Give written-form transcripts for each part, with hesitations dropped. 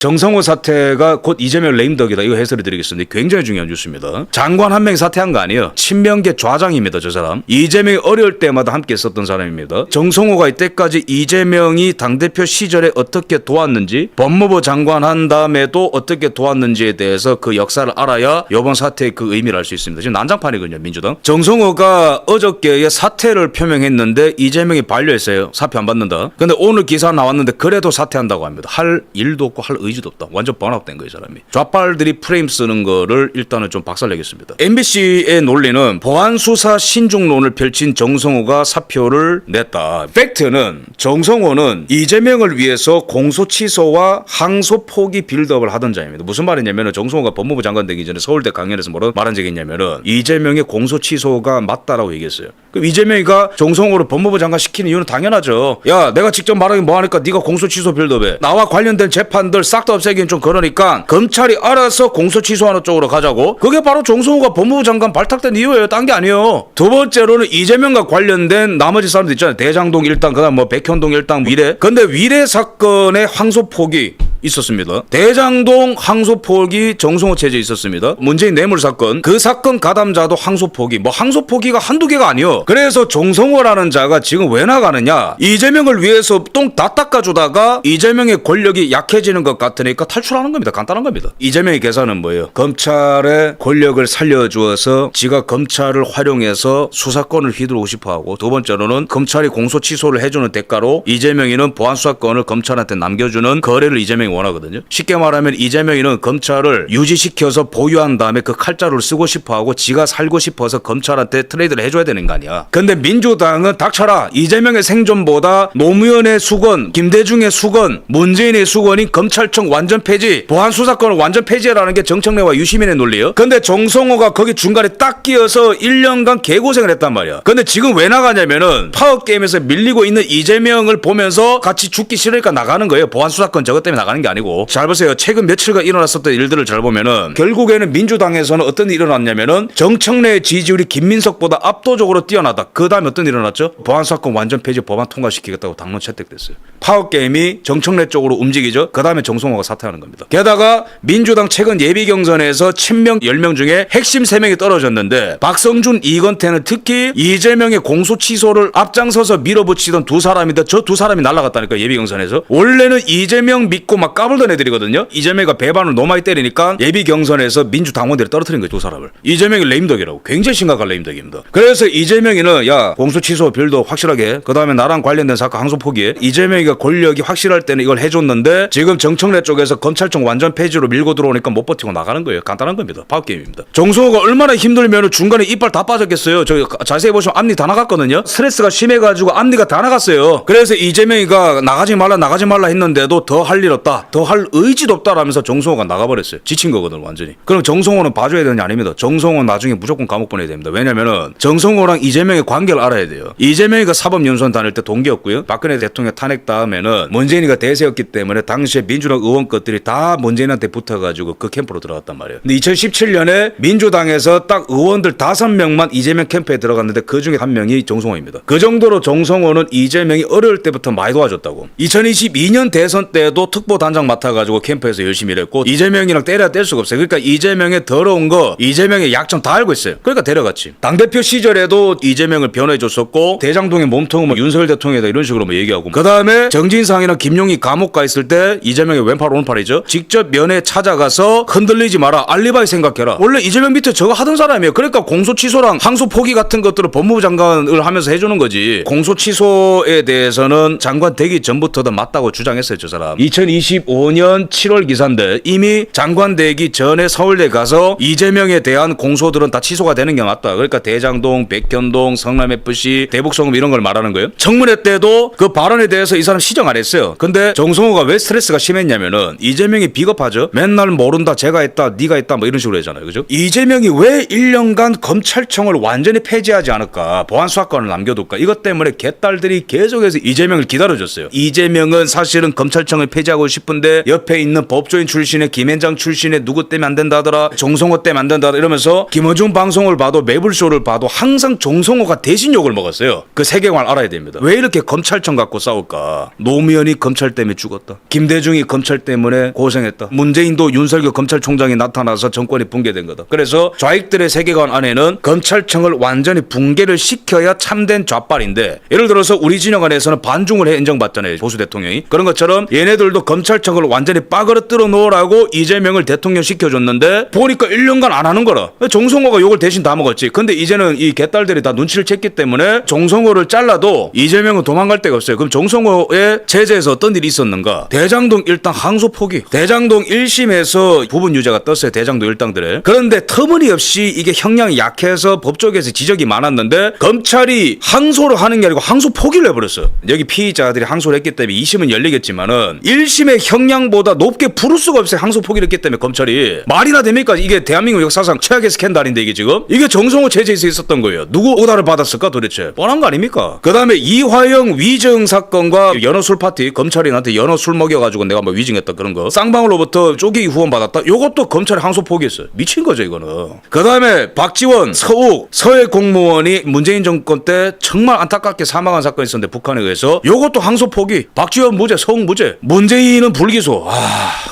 정성호 사태가 곧 이재명 레임덕이다. 이거 해설해 드리겠습니다. 굉장히 중요한 뉴스입니다. 장관 한 명이 사퇴한 거 아니에요. 친명계 좌장입니다. 저 사람. 이재명이 어려울 때마다 함께 있었던 사람입니다. 정성호가 이때까지 이재명이 당대표 시절에 어떻게 도왔는지, 법무부 장관 한 다음에도 어떻게 도왔는지에 대해서 그 역사를 알아야 이번 사태의 그 의미를 알 수 있습니다. 지금 난장판이거든요. 민주당. 정성호가 어저께에 사퇴를 표명했는데 이재명이 반려했어요. 사표 안 받는다. 근데 오늘 기사 나왔는데 그래도 사퇴한다고 합니다. 할 일도 없고 할 의지도 없다. 완전 번아웃된 거예요, 사람이. 좌빨들이 프레임 쓰는 거를 일단은 좀 박살내겠습니다. MBC의 논리는 보안 수사 신중론을 펼친 정성호가 사표를 냈다. 팩트는 정성호는 이재명을 위해서 공소 취소와 항소 포기 빌드업을 하던 자입니다. 무슨 말이냐면은 정성호가 법무부 장관 되기 전에 서울대 강연에서 뭐라고 말한 적이 있냐면은 이재명의 공소 취소가 맞다라고 얘기했어요. 그럼 이재명이가 정성호를 법무부 장관 시키는 이유는 당연하죠. 야, 내가 직접 말하기 뭐하니까 네가 공소 취소 빌드업해. 나와 관련된 재판들 싹 다 없애기는 좀 그러니까 검찰이 알아서 공소 취소하는 쪽으로 가자고. 그게 바로 정성호가 법무부 장관 발탁된 이유예요. 딴 게 아니에요. 두 번째로는 이재명과 관련된 나머지 사람들 있잖아요. 대장동 일당, 그다음 뭐 백현동 일당, 위례. 근데 위례 사건의 항소 포기 있었습니다. 대장동 항소 포기 정성호 체제에 있었습니다. 문재인 뇌물 사건, 그 사건 가담자도 항소 포기. 뭐 항소 포기가 한두 개가 아니요. 그래서 정성호라는 자가 지금 왜 나가느냐? 이재명을 위해서 똥 다 닦아주다가 이재명의 권력이 약해지는 것 같으니까 탈출하는 겁니다. 간단한 겁니다. 이재명의 계산은 뭐예요? 검찰의 권력을 살려주어서 지가 검찰을 활용해서 수사권을 휘두르고 싶어하고, 두 번째로는 검찰이 공소 취소를 해주는 대가로 이재명이는 보안 수사권을 검찰한테 남겨주는 거래를 이재명이 원하거든요. 쉽게 말하면 이재명이는 검찰을 유지시켜서 보유한 다음에 그 칼자루를 쓰고 싶어하고 지가 살고 싶어서 검찰한테 트레이드를 해줘야 되는 거 아니야. 근데 민주당은 닥쳐라. 이재명의 생존보다 노무현의 수건, 김대중의 수건, 문재인의 수건이 검찰청 완전 폐지, 보안 수사권을 완전 폐지라는 게 정청래와 유시민의 논리예요. 근데 정성호가 거기 중간에 딱 끼어서 1년간 개고생을 했단 말이야. 근데 지금 왜 나가냐면은 파워게임에서 밀리고 있는 이재명을 보면서 같이 죽기 싫으니까 나가는 거예요. 보안 수사권 저것 때문에 나가는 게 아니고. 잘 보세요. 최근 며칠간 일어났었던 일들을 잘 보면은 결국에는 민주당에서는 어떤 일이 일어났냐면은 정청래의 지지율이 김민석보다 압도적으로 뛰어나다. 그 다음에 어떤 일이 일어났죠? 보안 수사권 완전 폐지 법안 통과시키겠다고 당론 채택됐어요. 파워게임이 정청래 쪽으로 움직이죠. 그 다음에 정성호가 사퇴하는 겁니다. 게다가 민주당 최근 예비 경선에서 친명 10명 중에 핵심 3명이 떨어졌는데 박성준, 이건태는 특히 이재명의 공소 취소를 앞장서서 밀어붙이던 두 사람인데 저 두 사람이 날아갔다니까. 예비 경선에서 원래는 이재명 믿고 막 까불던 애들이거든요. 이재명이가 배반을 너무 많이 때리니까 예비 경선에서 민주당원들이 떨어뜨린 거예요. 두 사람을. 이재명이 레임덕이라고. 굉장히 심각한 레임덕입니다. 그래서 이재명이는 야, 공소 취소 빌도 확실하게, 그 다음에 나랑 관련된 사건 항소 포기해. 이재명이가 권력이 확실할 때는 이걸 해줬는데 지금 정청래 쪽에서 검찰청 완전 폐지로 밀고 들어오니까 못 버티고 나가는 거예요. 간단한 겁니다. 파워게임입니다. 정성호가 얼마나 힘들면 중간에 이빨 다 빠졌겠어요. 저 자세히 보시면 앞니 다 나갔거든요. 스트레스가 심해가지고 앞니가 다 나갔어요. 그래서 이재명이가 나가지 말라 했는데도 더 할 일 없다, 더 할 의지도 없다라면서 정성호가 나가버렸어요. 지친 거거든 완전히. 그럼 정성호는 봐줘야 되는 게 아닙니다. 정성호는 나중에 무조건 감옥 보내야 됩니다. 왜냐면은 정성호랑 이재명의 관계를 알아야 돼요. 이재명이가 사법연수원 다닐 때 동기였고요. 박근혜 대통령 탄핵 다음에는 문재인이가 대세였기 때문에 당시에 민주당 의원 것들이 다 문재인한테 붙어가지고 그 캠프로 들어갔단 말이에요. 근데 2017년에 민주당에서 딱 의원들 5명만 이재명 캠프에 들어갔는데 그 중에 한 명이 정성호입니다. 그 정도로 정성호는 이재명이 어려울 때부터 많이 도와줬다고. 2022년 대선 때도 특보단장 맡아가지고 캠프에서 열심히 일했고, 이재명이랑 때려야 뗄 수가 없어요. 그러니까 이재명의 더러운 거, 이재명의 약점 다 알고 있어요. 그러니까 데려갔지. 당대표 시절에도 이재명을 변호해줬었고, 대장동의 몸통은 뭐 윤석열 대통령이다 이런 식으로 뭐 얘기하고, 그 다음에 정진상이나 김용희 감옥 가 있을 때 이재명의 왼팔 오른팔이죠. 직접 면회 찾아가서 흔들리지 마라, 알리바이 생각해라. 원래 이재명 밑에 저거 하던 사람이에요. 그러니까 공소 취소랑 항소 포기 같은 것들을 법무부 장관을 하면서 해주는 거지. 공소 취소에 대해서는 장관 되기 전부터 맞다고 주장했어요. 저 사람 2025년 7월 기사인데 이미 장관 되기 전에 서울대 가서 이재명에 대한 공소들은 다 취소가 되는 게 맞다. 그러니까 대장동, 백현동, 성남FC, 대북송금 이런 걸 말하는 거예요. 청문회 때도 그 발언에 대해서 이 사람 시정 안 했어요. 근데 정성호가 왜 스트레스가 심했냐면은 이재명이 비겁하죠. 맨날 모른다, 제가 했다, 네가 했다 뭐 이런 식으로 했잖아요. 그죠? 이재명이 왜 1년간 검찰청을 완전히 폐지하지 않을까, 보안 수사권을 남겨둘까, 이것 때문에 개딸들이 계속해서 이재명을 기다려줬어요. 이재명은 사실은 검찰청을 폐지하고 싶은데 옆에 있는 법조인 출신의 김현장 출신의 누구 때문에 안 된다더라, 정성호 때문에 안 된다더라 이러면서 김어준 방송을 봐도 매불쇼를 봐도 항상 정성호가 대신 욕을 먹었어요. 그 세계관을 알아야 됩니다. 왜 이렇게 검찰청 갖고 싸울까? 노무현이 검찰 때문에 죽었다. 김대중이 검찰 때문에 고생했다. 문재인도 윤석열 검찰총장이 나타나서 정권이 붕괴된 거다. 그래서 좌익들의 세계관 안에는 검찰청을 완전히 붕괴를 시켜야 참된 좌빨인데, 예를 들어서 우리 진영 안에서는 반중을 해 인정받잖아요. 보수 대통령이. 그런 것처럼 얘네들도 검찰청을 완전히 빠그러뜨려 놓으라고 이재명을 대통령 시켜줬는데 보니까 1년간 안 하는 거라. 정성호가 욕을 대신 다 먹었지. 근데 이제는 이 개딸들이 다 눈치를 챘기 때문에 정성호를 잘라도 이재명은 도망갈 데가 없어요. 그럼 정성호의 체제에서 어떤 일이 있었는가? 대장동 일당 항소 포기. 대장동 1심에서 부분 유죄가 떴어요. 대장동 일당들에. 그런데 터무니없이 이게 형량이 약해서 법조계에서 지적이 많았는데 검찰이 항소를 하는 게 아니고 항소 포기를 해버렸어요. 여기 피의자들이 항소를 했기 때문에 2심은 열리겠지만은 1심의 형량보다 높게 부를 수가 없어요. 항소 포기를 했기 때문에 검찰이. 말이나 됩니까? 이게 대한민국 역사상 최악의 스캔들인데 이게 지금? 이게 정성호 체제에서 있었던 거예요. 누구 오다를 받았을까 도대체? 뻔한 거 아닙니까? 그 다음에 이화영 위증 사건과 연어 술 파티, 검찰이 나한테 연어 술 먹여가지고 내가 뭐 위증했다 그런 거, 쌍방울로부터 쪼개기 후원 받았다, 요것도 검찰이 항소 포기했어요. 미친 거죠 이거는. 그 다음에 박지원, 서욱, 서해 공무원이 문재인 정권 때 정말 안타깝게 사망한 사건이 있었는데 북한에 의해서 요것도 항소 포기. 박지원 무죄, 서욱 무죄, 문재인은 불기소.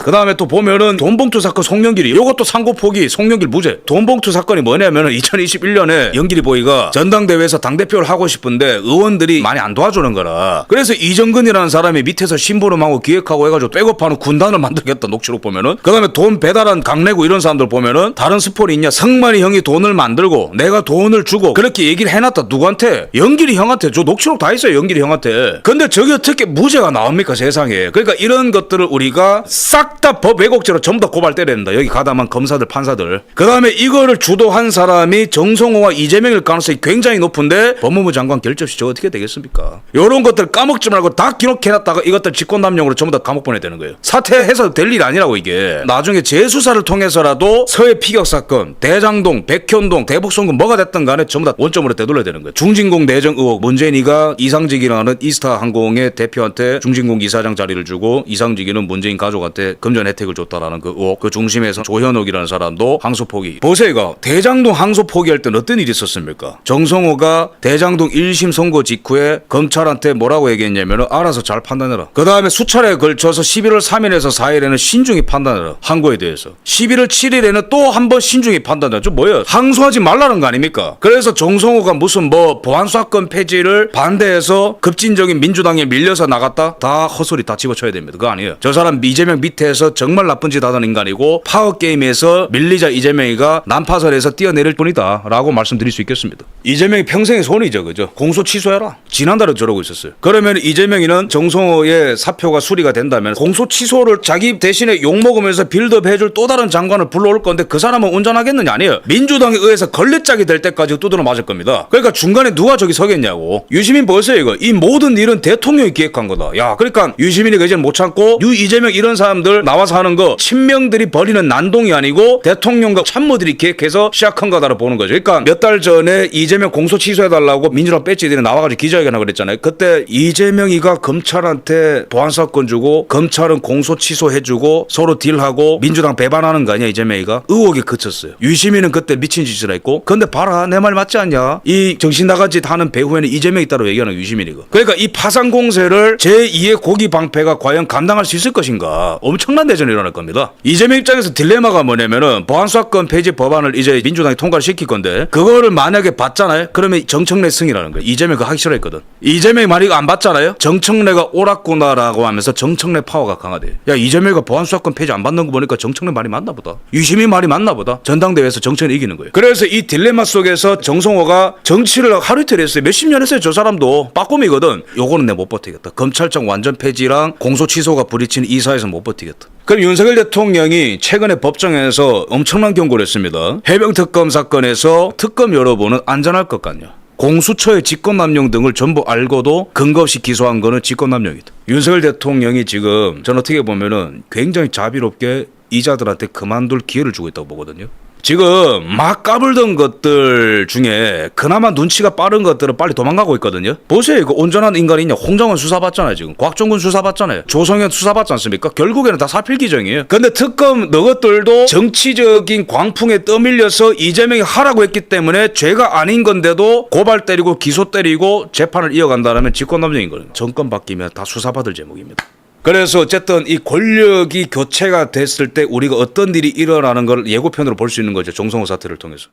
그 다음에 또 보면은 돈봉투 사건 송영길이 요것도 상고 포기, 송영길 무죄. 돈봉투 사건이 뭐냐면은 2021년에 영길이 보이가 전당대회에서 당대표를 하고 싶은데 의원들이 많이 안 도와주는 거라. 그래서 이정근이라는 사람이 밑에서 심부름하고 기획하고 해가지고 백업하는 군단을 만들겠다. 녹취록 보면은. 그 다음에 돈 배달한 강내구 이런 사람들 보면은 다른 스포리 있냐? 성만이 형이 돈을 만들고 내가 돈을 주고 그렇게 얘기를 해놨다. 누구한테? 영길이 형한테. 저 녹취록 다 있어요. 영길이 형한테. 근데 저게 어떻게 무죄가 나옵니까 세상에. 그러니까 이런 것들을 우리가 싹 다 법 왜곡죄로 전부 다 고발 때려야 된다. 여기 가담한 검사들 판사들. 그 다음에 이거를 주도한 사람이 정성호와 이재명일 가능성이 굉장히 높은데 법무부 장관 결재 없이 저 어떻게 되겠습니까? 요런 것들 까먹지 말고 다 기록해놨다가 이것들 직권남용으로 전부 다 감옥 보내야 되는 거예요. 사퇴해서 될 일 아니라고 이게. 나중에 재수사를 통해서라도 서해 피격 사건, 대장동, 백현동, 대북송금 뭐가 됐든 간에 전부 다 원점으로 되돌려야 되는 거예요. 중진공 내정 의혹. 문재인이가 이상직이라는 이스타 항공의 대표한테 중진공 이사장 자리를 주고 이상직이는 문재인 가족한테 금전 혜택을 줬다라는 그 의혹. 그 중심에서 조현옥이라는 사람도 항소 포기. 보세요 이거. 대장동 항소 포기할 땐 어떤 일이 있었습니까? 정성호가 대장동 1심 선고 직후에 검찰한테 뭐라고 얘기했냐면 알아서 잘 판단해라. 그 다음에 수차례에 걸쳐서 11월 3일에서 4일에는 신중히 판단해라. 항고에 대해서. 11월 7일에는 또 한 번 신중히 판단해라. 좀 뭐예요? 항소하지 말라는 거 아닙니까? 그래서 정성호가 무슨 뭐 보안사건 폐지를 반대해서 급진적인 민주당에 밀려서 나갔다? 다 헛소리 다 집어쳐야 됩니다. 그거 아니에요. 저 사람 이재명 밑에서 정말 나쁜 짓 하던 인간이고 파워게임에서 밀리자 이재명이가 난파선에서 뛰어내릴 뿐이다 라고 말씀드릴 수 있겠습니다. 이재명이 평생의 소원이죠. 그죠? 공소 취소해라. 지난달에 저러고 있었어요. 그러면 이재명이는 정성호의 사표가 수리가 된다면 공소 취소를 자기 대신에 욕먹으면서 빌드업 해줄 또 다른 장관을 불러올 건데 그 사람은 운전하겠느냐? 아니에요. 민주당에 의해서 걸레짝이 될 때까지 두드러 맞을 겁니다. 그러니까 중간에 누가 저기 서겠냐고. 유시민 보세요 이거. 이 모든 일은 대통령이 기획한 거다. 야, 그러니까 유시민이가 이제 못 참고 이재명 이런 사람들 나와서 하는 거 친명들이 벌이는 난동이 아니고 대통령과 참모들이 기획해서 시작한 거다라고 보는 거죠. 그러니까 몇 달 전에 이재명 공소 취소해달라고 민주당 배지들이 나와가지고 기자회견하고 그랬잖아요. 그때 이재명이가 검찰한테 보안사건 주고 검찰은 공소 취소해주고 서로 딜하고 민주당 배반하는 거 아니야 이재명이가? 의혹이 그쳤어요. 유시민은 그때 미친 짓을 했고 근데 봐라 내 말 맞지 않냐? 이 정신 나간 짓 하는 배후에는 이재명이 따로 얘기하는 유시민이가. 그러니까 이 파상 공세를 제2의 고기 방패가 과연 감당할 수 있을 것인가? 엄청난 대전이 일어날 겁니다. 이재명 입장에서 딜레마가 뭐냐면은 보안사건 폐지 법안을 이제 민주당이 통과를 시킬 건데 그거를 만약에 받잖아요. 그러면 정청래 승이라는 거예요. 이재명 그거 하기 싫어했거든. 이재명이 만약에 안 받잖아요. 정청래가 옳았구나라고 하면서 정청래 파워가 강화돼요. 야 이재명이가 보안사건 폐지 안 받는 거 보니까 정청래 말이 맞나 보다. 유시민 말이 맞나 보다. 전당대회에서 정청래 이기는 거예요. 그래서 이 딜레마 속에서 정성호가 정치를 하루 이틀 했어요. 몇십 년 했어요. 저 사람도 빠꼼이거든. 요거는 내가 못 버티겠다. 검찰청 완전 폐지랑 공소 취소가 부딪히는 이 사회에서 못 버티겠다. 그럼 윤석열 대통령이 최근에 법정에서 엄청난 경고를 했습니다. 해병특검 사건에서 특검 여러분은 안전할 것 같냐? 공수처의 직권남용 등을 전부 알고도 근거 없이 기소한 거는 직권남용이다. 윤석열 대통령이 지금 전 어떻게 보면은 굉장히 자비롭게 이자들한테 그만둘 기회를 주고 있다고 보거든요. 지금 막 까불던 것들 중에 그나마 눈치가 빠른 것들은 빨리 도망가고 있거든요. 보세요. 이거 온전한 인간이 있냐. 홍정은 수사받잖아요. 지금 곽종근 수사받잖아요. 조성현 수사받지 않습니까? 결국에는 다 사필기정이에요. 근데 특검 너것들도 정치적인 광풍에 떠밀려서 이재명이 하라고 했기 때문에 죄가 아닌 건데도 고발 때리고 기소 때리고 재판을 이어간다면 직권남용인 거예요. 정권 바뀌면 다 수사받을 제목입니다. 그래서 어쨌든 이 권력이 교체가 됐을 때 우리가 어떤 일이 일어나는 걸 예고편으로 볼 수 있는 거죠. 정성호 사태를 통해서.